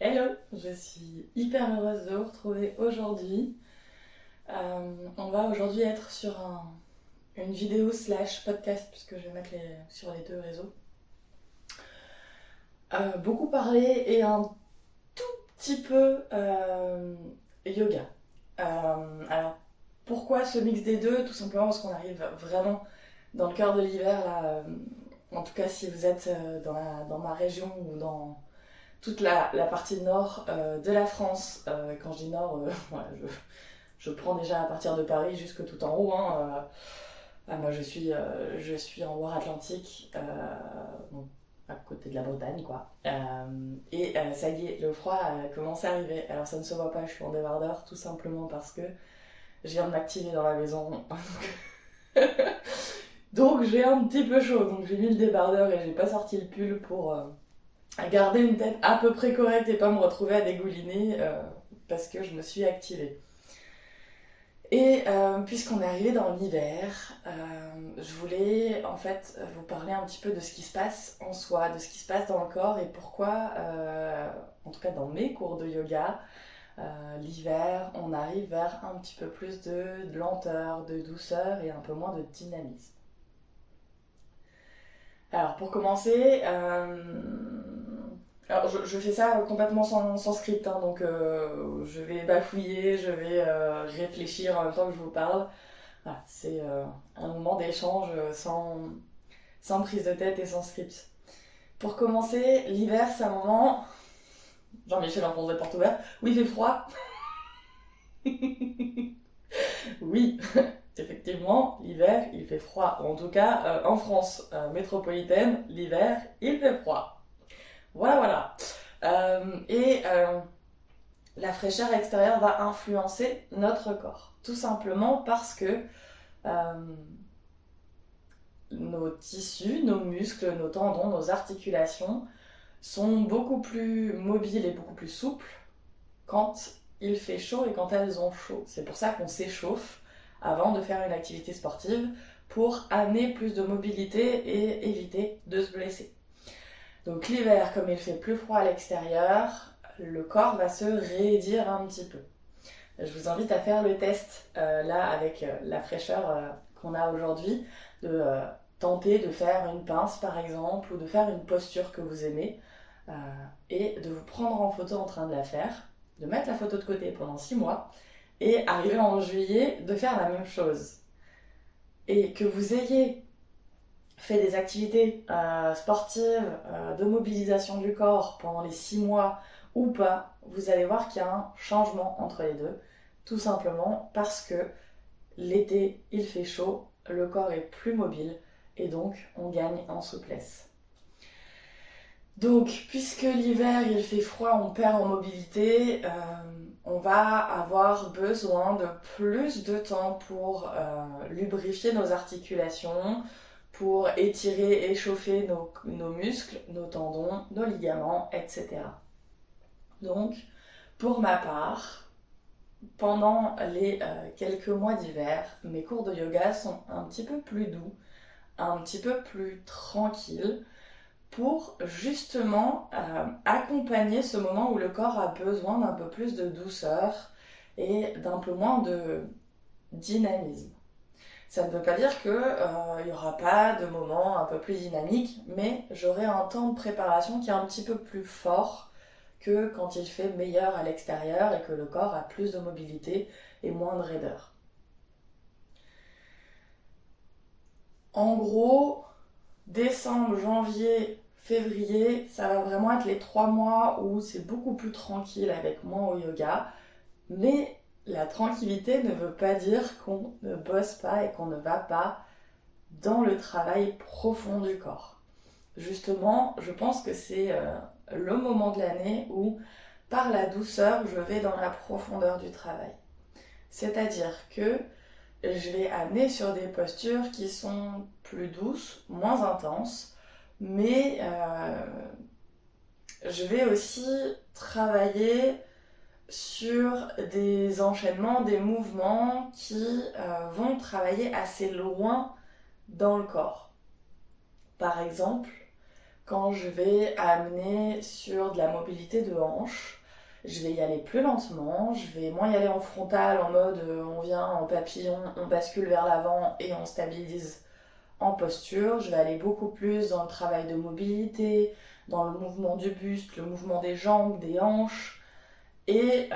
Hello, je suis hyper heureuse de vous retrouver aujourd'hui. On va aujourd'hui être sur une vidéo slash podcast puisque je vais mettre sur les deux réseaux. Beaucoup parler et un tout petit peu yoga. Alors pourquoi ce mix des deux? Tout simplement parce qu'on arrive vraiment dans le cœur de l'hiver là. En tout cas si vous êtes dans ma région ou dans toute la partie nord de la France. Quand je dis nord, voilà, je prends déjà à partir de Paris jusque tout en haut. Moi, je suis en Loire-Atlantique, bon, à côté de la Bretagne, quoi. Ça y est, le froid commence à arriver. Alors, ça ne se voit pas, je suis en débardeur, tout simplement parce que je viens de m'activer dans la maison. Donc, j'ai un petit peu chaud. Donc, j'ai mis le débardeur et j'ai pas sorti le pull pour garder une tête à peu près correcte et pas me retrouver à dégouliner parce que je me suis activée. Et puisqu'on est arrivé dans l'hiver, je voulais en fait vous parler un petit peu de ce qui se passe en soi, de ce qui se passe dans le corps et pourquoi, en tout cas dans mes cours de yoga, l'hiver, on arrive vers un petit peu plus de lenteur, de douceur et un peu moins de dynamisme. Alors pour commencer, alors je fais ça complètement sans script, hein, donc je vais bafouiller, je vais réfléchir en même temps que je vous parle. Voilà, c'est un moment d'échange sans prise de tête et sans script. Pour commencer, l'hiver c'est un moment... Jean-Michel enfonce des portes ouvertes. Oui, il fait froid. Oui, effectivement, l'hiver il fait froid. En tout cas, en France métropolitaine, l'hiver il fait froid. Voilà. La fraîcheur extérieure va influencer notre corps. Tout simplement parce que nos tissus, nos muscles, nos tendons, nos articulations sont beaucoup plus mobiles et beaucoup plus souples quand il fait chaud et quand elles ont chaud. C'est pour ça qu'on s'échauffe avant de faire une activité sportive pour amener plus de mobilité et éviter de se blesser. Donc l'hiver, comme il fait plus froid à l'extérieur, le corps va se raidir un petit peu. Je vous invite à faire le test là avec la fraîcheur qu'on a aujourd'hui, de tenter de faire une pince par exemple ou de faire une posture que vous aimez et de vous prendre en photo en train de la faire, de mettre la photo de côté pendant 6 mois et arriver en juillet de faire la même chose. Et que vous ayez fait des activités sportives, de mobilisation du corps pendant les 6 mois ou pas, vous allez voir qu'il y a un changement entre les deux, tout simplement parce que l'été il fait chaud, le corps est plus mobile et donc on gagne en souplesse. Donc puisque l'hiver il fait froid, on perd en mobilité, on va avoir besoin de plus de temps pour lubrifier nos articulations, pour étirer, échauffer nos muscles, nos tendons, nos ligaments, etc. Donc, pour ma part, pendant les quelques mois d'hiver, mes cours de yoga sont un petit peu plus doux, un petit peu plus tranquilles, pour justement accompagner ce moment où le corps a besoin d'un peu plus de douceur et d'un peu moins de dynamisme. Ça ne veut pas dire qu'il n'y aura pas de moment un peu plus dynamique, mais j'aurai un temps de préparation qui est un petit peu plus fort que quand il fait meilleur à l'extérieur et que le corps a plus de mobilité et moins de raideur. En gros, décembre, janvier, février, ça va vraiment être les 3 mois où c'est beaucoup plus tranquille avec moi au yoga, mais la tranquillité ne veut pas dire qu'on ne bosse pas et qu'on ne va pas dans le travail profond du corps. Justement, je pense que c'est le moment de l'année où, par la douceur, je vais dans la profondeur du travail. C'est-à-dire que je vais amener sur des postures qui sont plus douces, moins intenses, mais je vais aussi travailler sur des enchaînements, des mouvements qui vont travailler assez loin dans le corps. Par exemple, Quand je vais amener sur de la mobilité de hanche, je vais y aller plus lentement, je vais moins y aller en frontal en mode on vient en papillon, on bascule vers l'avant et on stabilise en posture. Je vais aller beaucoup plus dans le travail de mobilité, dans le mouvement du buste, le mouvement des jambes, des hanches, et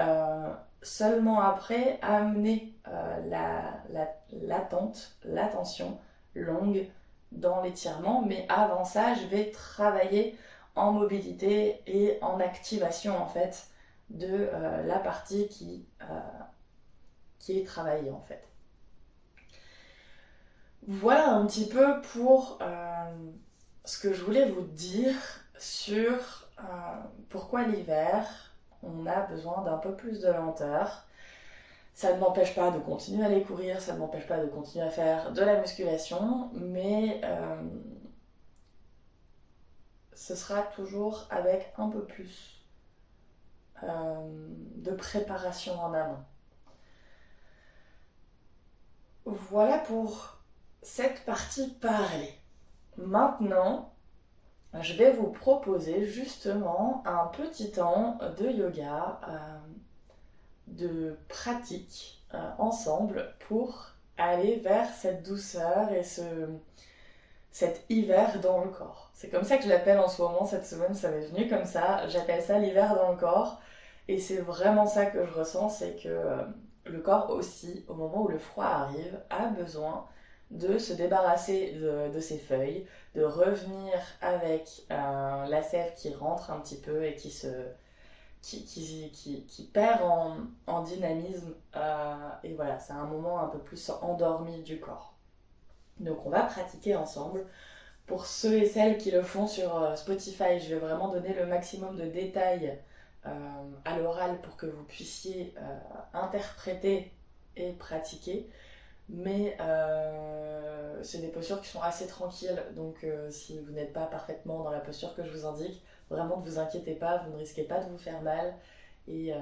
seulement après amener l'attention longue dans l'étirement. Mais avant ça, je vais travailler en mobilité et en activation en fait de la partie qui est travaillée en fait. Voilà un petit peu pour ce que je voulais vous dire sur pourquoi l'hiver on a besoin d'un peu plus de lenteur. Ça ne m'empêche pas de continuer à aller courir, ça ne m'empêche pas de continuer à faire de la musculation, mais ce sera toujours avec un peu plus de préparation en amont. Voilà pour cette partie parlée. Maintenant, je vais vous proposer justement un petit temps de yoga, de pratique ensemble pour aller vers cette douceur et cet hiver dans le corps. C'est comme ça que je l'appelle en ce moment, cette semaine ça m'est venu comme ça, j'appelle ça l'hiver dans le corps et c'est vraiment ça que je ressens, c'est que le corps aussi, au moment où le froid arrive, a besoin de se débarrasser de ses feuilles, de revenir avec la sève qui rentre un petit peu et qui perd en dynamisme. Et voilà, c'est un moment un peu plus endormi du corps. Donc on va pratiquer ensemble. Pour ceux et celles qui le font sur Spotify, je vais vraiment donner le maximum de détails à l'oral pour que vous puissiez interpréter et pratiquer. Mais c'est des postures qui sont assez tranquilles, donc si vous n'êtes pas parfaitement dans la posture que je vous indique, vraiment ne vous inquiétez pas, vous ne risquez pas de vous faire mal. Et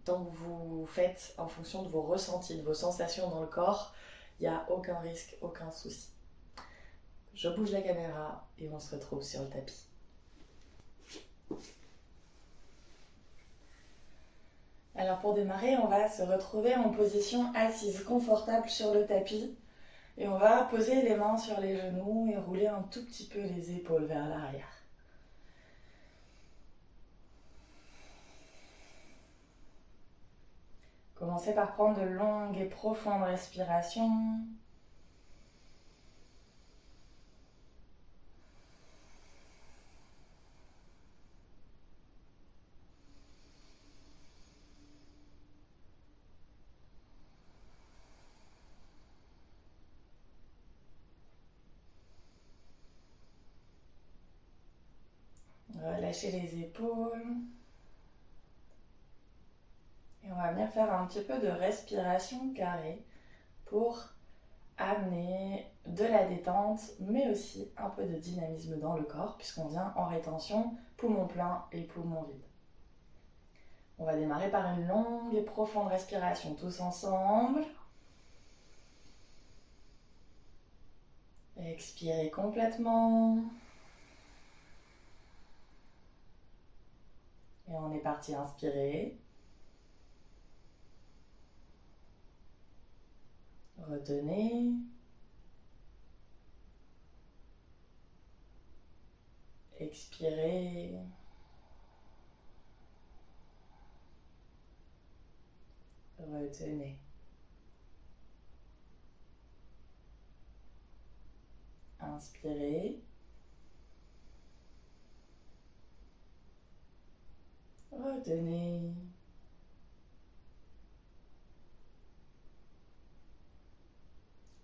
tant que vous faites en fonction de vos ressentis, de vos sensations dans le corps, il n'y a aucun risque, aucun souci. Je bouge la caméra et on se retrouve sur le tapis. Alors pour démarrer, on va se retrouver en position assise confortable sur le tapis et on va poser les mains sur les genoux et rouler un tout petit peu les épaules vers l'arrière. Commencez par prendre de longues et profondes respirations. Relâchez les épaules. Et on va venir faire un petit peu de respiration carrée pour amener de la détente, mais aussi un peu de dynamisme dans le corps, puisqu'on vient en rétention, poumon plein et poumon vide. On va démarrer par une longue et profonde respiration, tous ensemble. Expirez complètement. Et on est parti, inspirer. Retenez. Expirez. Retenez. Inspirez. Retenez.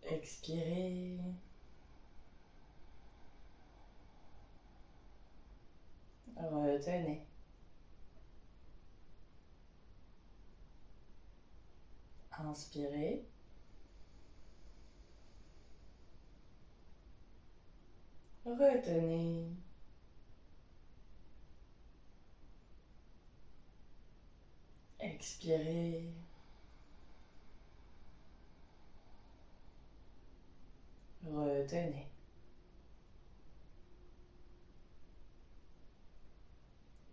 Expirez. Retenez. Inspirez. Retenez. Expirez. Retenez.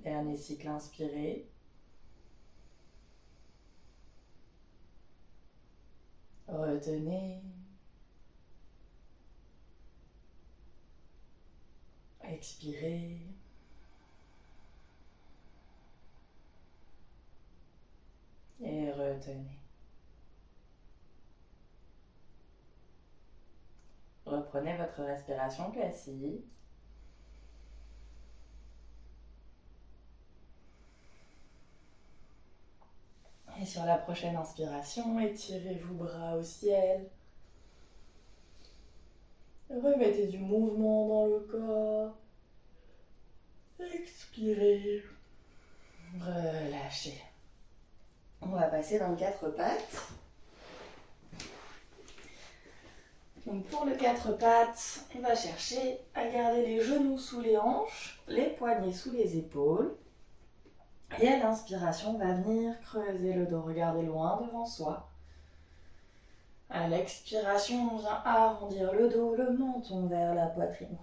Dernier cycle, inspirez. Retenez. Expirez. Et retenez. Reprenez votre respiration classique. Et sur la prochaine inspiration, étirez vos bras au ciel. Remettez du mouvement dans le corps. Expirez. Relâchez. On va passer dans le 4 pattes. Donc pour le 4 pattes, on va chercher à garder les genoux sous les hanches, les poignets sous les épaules. Et à l'inspiration, on va venir creuser le dos, regarder loin devant soi. À l'expiration, on vient arrondir le dos, le menton vers la poitrine.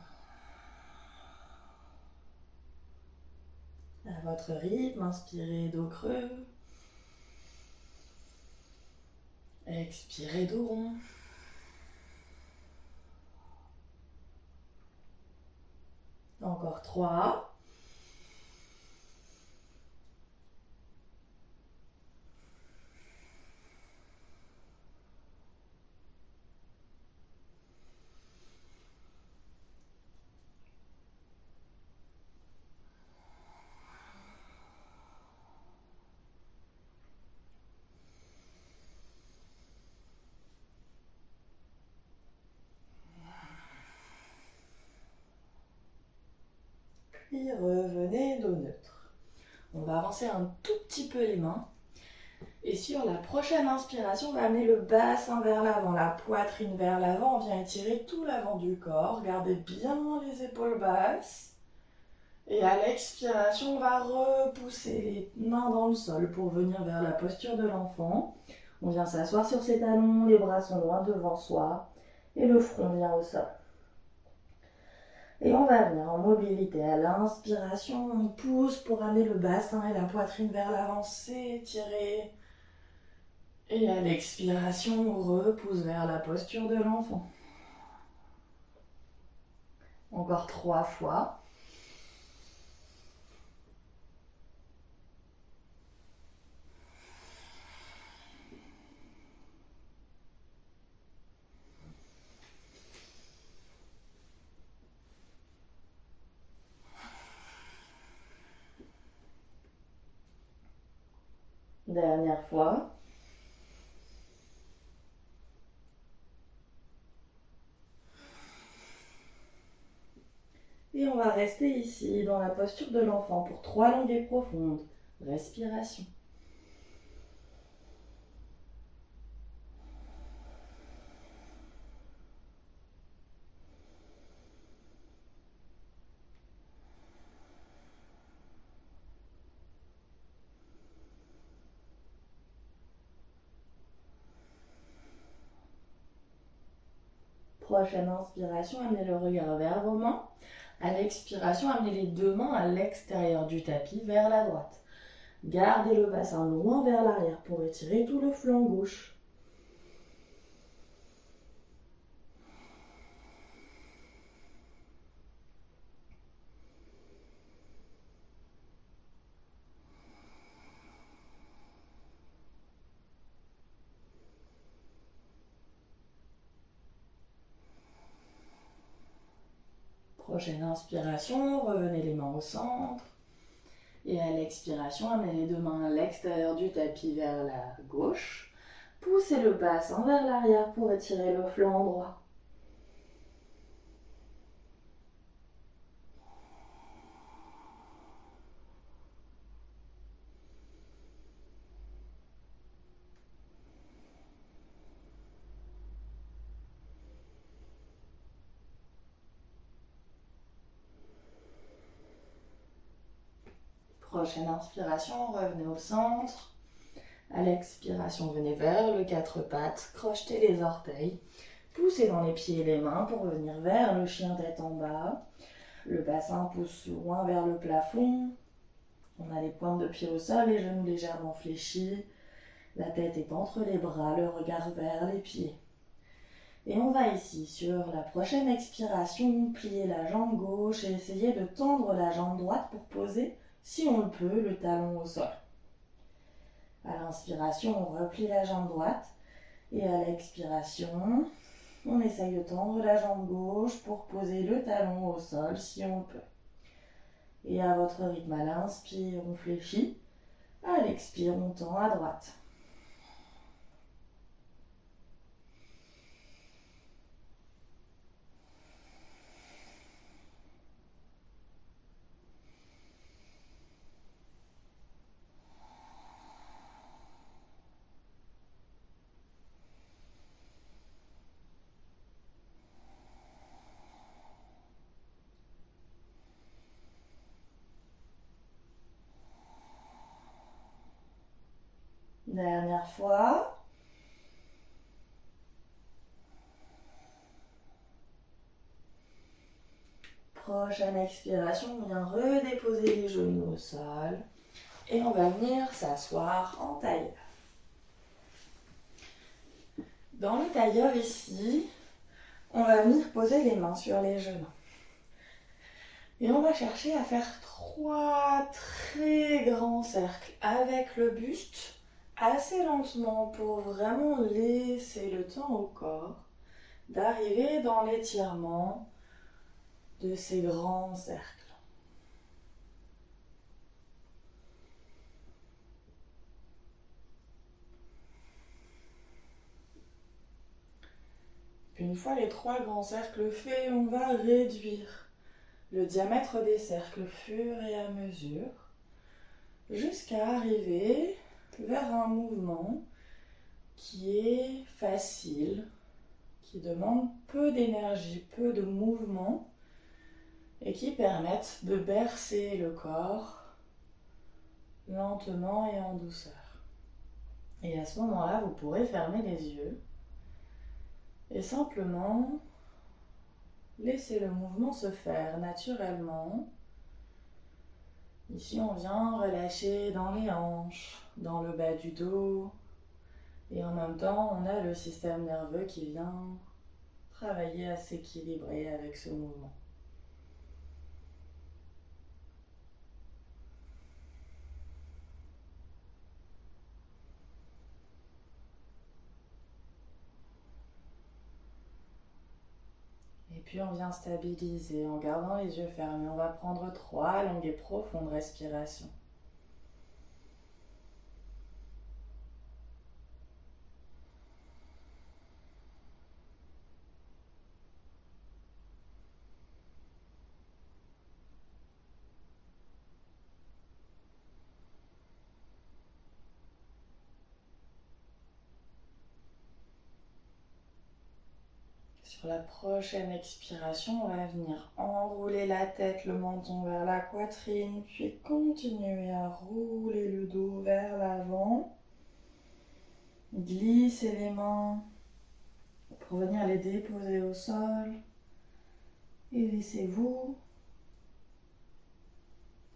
À votre rythme, inspirez dos creux. Expirez dos rond. Encore 3. Puis revenez dos neutre. On va avancer un tout petit peu les mains. Et sur la prochaine inspiration, on va amener le bassin vers l'avant, la poitrine vers l'avant. On vient étirer tout l'avant du corps. Gardez bien les épaules basses. Et à l'expiration, on va repousser les mains dans le sol pour venir vers la posture de l'enfant. On vient s'asseoir sur ses talons, les bras sont loin devant soi et le front vient au sol. Et on va venir en mobilité. À l'inspiration, on pousse pour amener le bassin et la poitrine vers l'avant, s'étirer. Et à l'expiration, on repousse vers la posture de l'enfant. Encore 3 fois. Dernière fois. Et on va rester ici dans la posture de l'enfant pour 3 longues et profondes. Respiration. Prochaine inspiration, amenez le regard vers vos mains. À l'expiration, amenez les 2 mains à l'extérieur du tapis vers la droite. Gardez le bassin loin vers l'arrière pour étirer tout le flanc gauche. Prochaine inspiration, revenez les mains au centre. Et à l'expiration, amenez les 2 mains à l'extérieur du tapis vers la gauche. Poussez le bassin vers l'arrière pour étirer le flanc droit. Prochaine inspiration, revenez au centre. À l'expiration, venez vers le 4 pattes, crochetez les orteils. Poussez dans les pieds et les mains pour revenir vers le chien tête en bas. Le bassin pousse loin vers le plafond. On a les pointes de pied au sol, les genoux légèrement fléchis, la tête est entre les bras, le regard vers les pieds. Et on va ici, sur la prochaine expiration, plier la jambe gauche et essayer de tendre la jambe droite pour poser, si on le peut, le talon au sol. À l'inspiration, on replie la jambe droite et à l'expiration, on essaye de tendre la jambe gauche pour poser le talon au sol si on le peut. Et à votre rythme, à l'inspire, on fléchit. À l'expire, on tend à droite. Dernière fois. Prochaine expiration, on vient redéposer les genoux au sol. Et on va venir s'asseoir en tailleur. Dans le tailleur ici, on va venir poser les mains sur les genoux. Et on va chercher à faire 3 très grands cercles avec le buste assez lentement pour vraiment laisser le temps au corps d'arriver dans l'étirement de ces grands cercles. Une fois les 3 grands cercles faits, on va réduire le diamètre des cercles au fur et à mesure jusqu'à arriver vers un mouvement qui est facile, qui demande peu d'énergie, peu de mouvement et qui permettent de bercer le corps lentement et en douceur. Et à ce moment-là, vous pourrez fermer les yeux et simplement laisser le mouvement se faire naturellement. Ici, on vient relâcher dans les hanches, dans le bas du dos. Et en même temps, on a le système nerveux qui vient travailler à s'équilibrer avec ce mouvement. Et puis on vient stabiliser en gardant les yeux fermés. On va prendre 3 longues et profondes respirations. Sur la prochaine expiration, on va venir enrouler la tête, le menton vers la poitrine, puis continuer à rouler le dos vers l'avant. Glissez les mains pour venir les déposer au sol. Et laissez-vous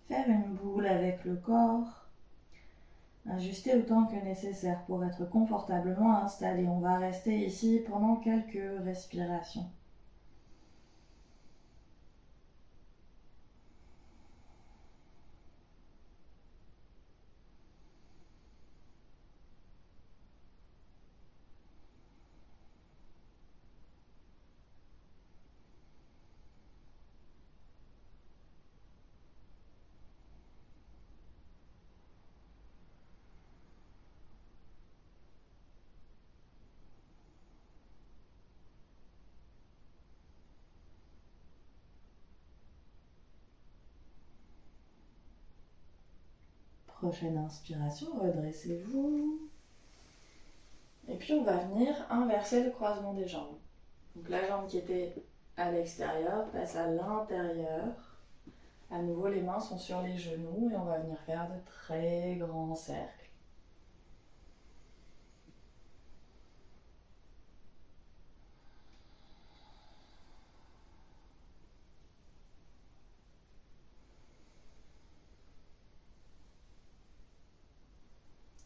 faire une boule avec le corps. Ajustez autant que nécessaire pour être confortablement installé. On va rester ici pendant quelques respirations. Prochaine inspiration, redressez-vous. Et puis on va venir inverser le croisement des jambes. Donc la jambe qui était à l'extérieur passe à l'intérieur. À nouveau, les mains sont sur les genoux et on va venir faire de très grands cercles.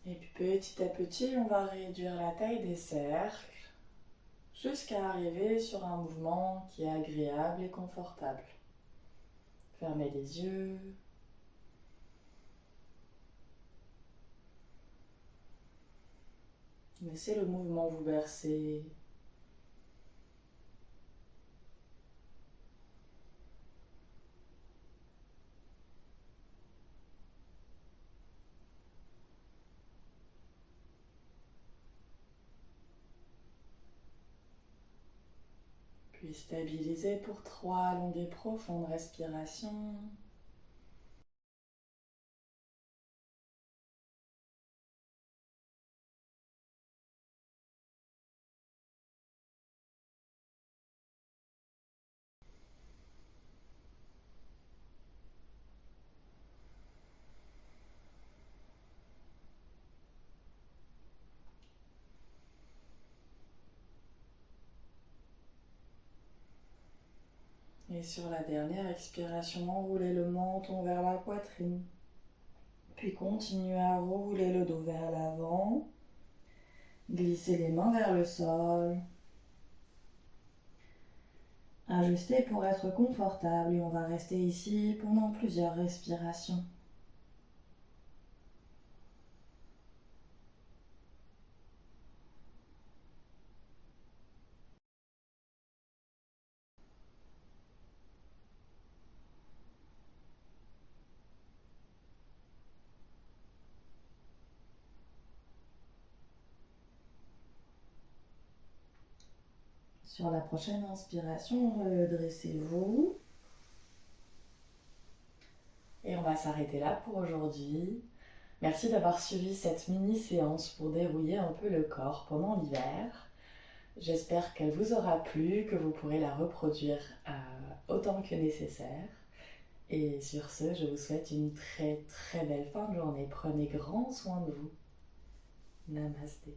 Et puis petit à petit, on va réduire la taille des cercles jusqu'à arriver sur un mouvement qui est agréable et confortable. Fermez les yeux. Laissez le mouvement vous bercer. Puis stabilisez pour 3 longues et profondes respirations. Et sur la dernière expiration, enroulez le menton vers la poitrine. Puis continuez à rouler le dos vers l'avant. Glissez les mains vers le sol. Ajustez pour être confortable et on va rester ici pendant plusieurs respirations. Sur la prochaine inspiration, redressez-vous. Et on va s'arrêter là pour aujourd'hui. Merci d'avoir suivi cette mini-séance pour dérouiller un peu le corps pendant l'hiver. J'espère qu'elle vous aura plu, que vous pourrez la reproduire autant que nécessaire. Et sur ce, je vous souhaite une très très belle fin de journée. Prenez grand soin de vous. Namasté.